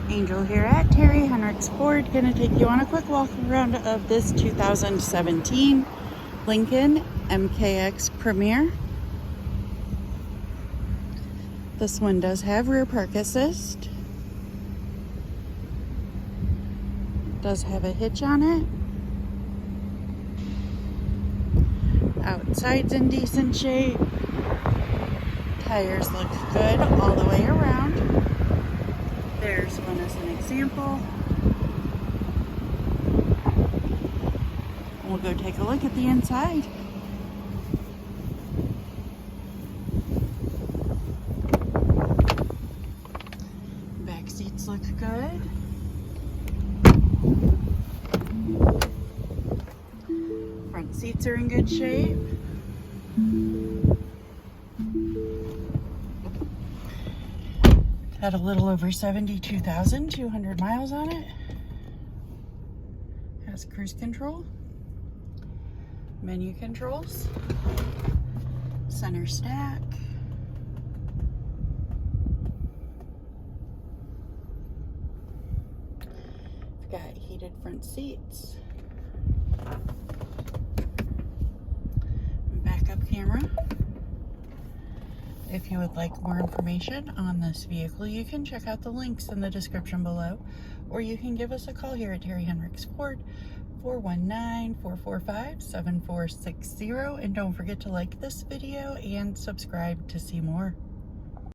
Angel here at Terry Henricks Ford. Gonna take you on a quick walk around of this 2017 Lincoln MKX Premier. This one does have rear park assist. Does have a hitch on it. Outside's in decent shape. Tires look good all the way around. There's one as an example. We'll go take a look at the inside. Back seats look good. Front seats are in good shape. Had a little over 72,200 miles on it. Has cruise control, menu controls, center stack, got heated front seats, backup camera. If you would like more information on this vehicle, you can check out the links in the description below, or you can give us a call here at Terry Henricks Ford, 419-445-7460. And don't forget to like this video and subscribe to see more.